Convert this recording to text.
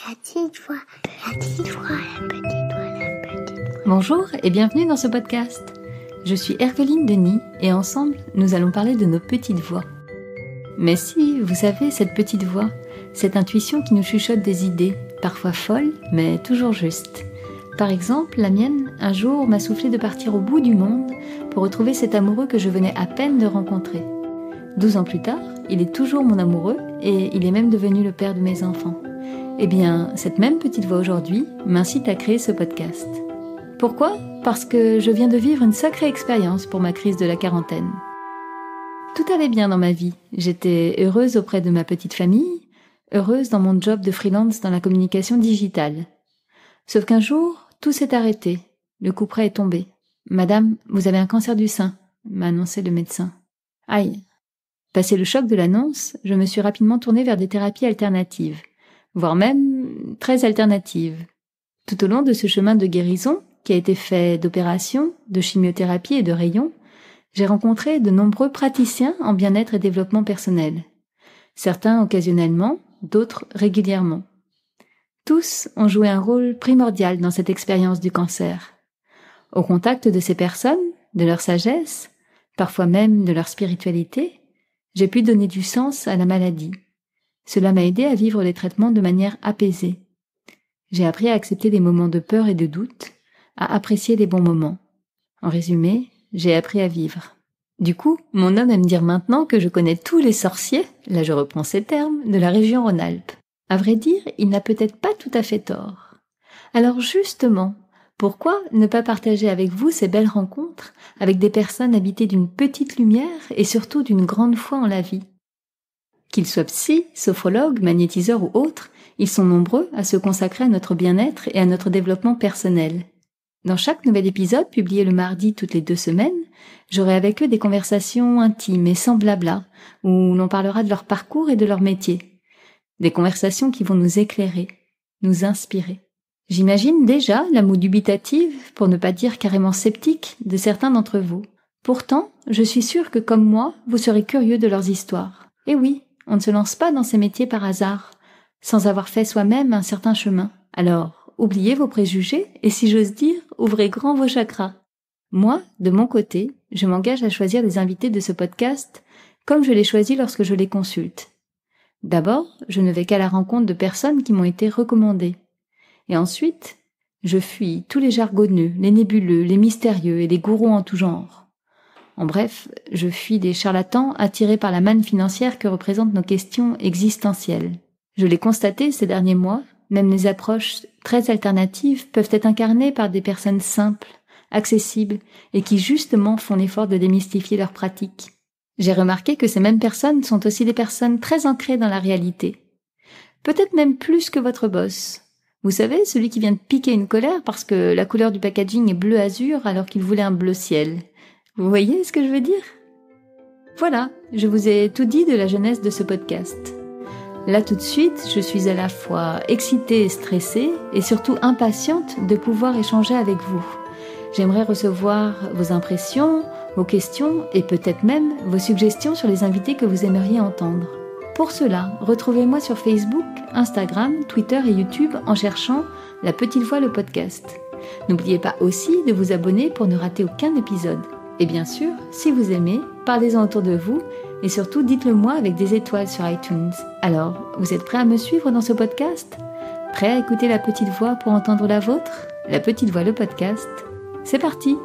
La petite voix, la petite voix, la petite voix, la petite voix. Bonjour et bienvenue dans ce podcast. Je suis Herveline Denis et ensemble, nous allons parler de nos petites voix. Mais si, vous savez, cette petite voix, cette intuition qui nous chuchote des idées, parfois folles, mais toujours justes. Par exemple, la mienne, un jour, m'a soufflé de partir au bout du monde pour retrouver cet amoureux que je venais à peine de rencontrer. 12 ans plus tard, il est toujours mon amoureux et il est même devenu le père de mes enfants. Eh bien, cette même petite voix aujourd'hui m'incite à créer ce podcast. Pourquoi ? Parce que je viens de vivre une sacrée expérience pour ma crise de la quarantaine. Tout allait bien dans ma vie. J'étais heureuse auprès de ma petite famille, heureuse dans mon job de freelance dans la communication digitale. Sauf qu'un jour, tout s'est arrêté. Le couperet est tombé. « Madame, vous avez un cancer du sein », m'a annoncé le médecin. Aïe. Passé le choc de l'annonce, je me suis rapidement tournée vers des thérapies alternatives, voire même très alternatives. Tout au long de ce chemin de guérison, qui a été fait d'opérations, de chimiothérapie et de rayons, j'ai rencontré de nombreux praticiens en bien-être et développement personnel. Certains occasionnellement, d'autres régulièrement. Tous ont joué un rôle primordial dans cette expérience du cancer. Au contact de ces personnes, de leur sagesse, parfois même de leur spiritualité, j'ai pu donner du sens à la maladie. Cela m'a aidé à vivre les traitements de manière apaisée. J'ai appris à accepter les moments de peur et de doute, à apprécier les bons moments. En résumé, j'ai appris à vivre. Du coup, mon homme aime dire maintenant que je connais tous les sorciers, là je reprends ces termes, de la région Rhône-Alpes. À vrai dire, il n'a peut-être pas tout à fait tort. Alors justement, pourquoi ne pas partager avec vous ces belles rencontres avec des personnes habitées d'une petite lumière et surtout d'une grande foi en la vie ? Qu'ils soient psy, sophrologues, magnétiseurs ou autres, ils sont nombreux à se consacrer à notre bien-être et à notre développement personnel. Dans chaque nouvel épisode, publié le mardi toutes les 2 semaines, j'aurai avec eux des conversations intimes et sans blabla, où l'on parlera de leur parcours et de leur métier. Des conversations qui vont nous éclairer, nous inspirer. J'imagine déjà la moue dubitative, pour ne pas dire carrément sceptique, de certains d'entre vous. Pourtant, je suis sûre que comme moi, vous serez curieux de leurs histoires. Et oui, on ne se lance pas dans ces métiers par hasard, sans avoir fait soi-même un certain chemin. Alors, oubliez vos préjugés et si j'ose dire, ouvrez grand vos chakras. Moi, de mon côté, je m'engage à choisir les invités de ce podcast comme je les choisis lorsque je les consulte. D'abord, je ne vais qu'à la rencontre de personnes qui m'ont été recommandées. Et ensuite, je fuis tous les jargonneux, les nébuleux, les mystérieux et les gourous en tout genre. En bref, je fuis des charlatans attirés par la manne financière que représentent nos questions existentielles. Je l'ai constaté ces derniers mois, même les approches très alternatives peuvent être incarnées par des personnes simples, accessibles et qui justement font l'effort de démystifier leurs pratiques. J'ai remarqué que ces mêmes personnes sont aussi des personnes très ancrées dans la réalité. Peut-être même plus que votre boss. Vous savez, celui qui vient de piquer une colère parce que la couleur du packaging est bleu azur alors qu'il voulait un bleu ciel. Vous voyez ce que je veux dire ? Voilà, je vous ai tout dit de la genèse de ce podcast. Là tout de suite, je suis à la fois excitée et stressée et surtout impatiente de pouvoir échanger avec vous. J'aimerais recevoir vos impressions, vos questions et peut-être même vos suggestions sur les invités que vous aimeriez entendre. Pour cela, retrouvez-moi sur Facebook, Instagram, Twitter et YouTube en cherchant La Petite Voix le podcast. N'oubliez pas aussi de vous abonner pour ne rater aucun épisode. Et bien sûr, si vous aimez, parlez-en autour de vous et surtout dites-le moi avec des étoiles sur iTunes. Alors, vous êtes prêts à me suivre dans ce podcast ? Prêts à écouter La Petite Voix pour entendre la vôtre ? La Petite Voix le podcast, c'est parti !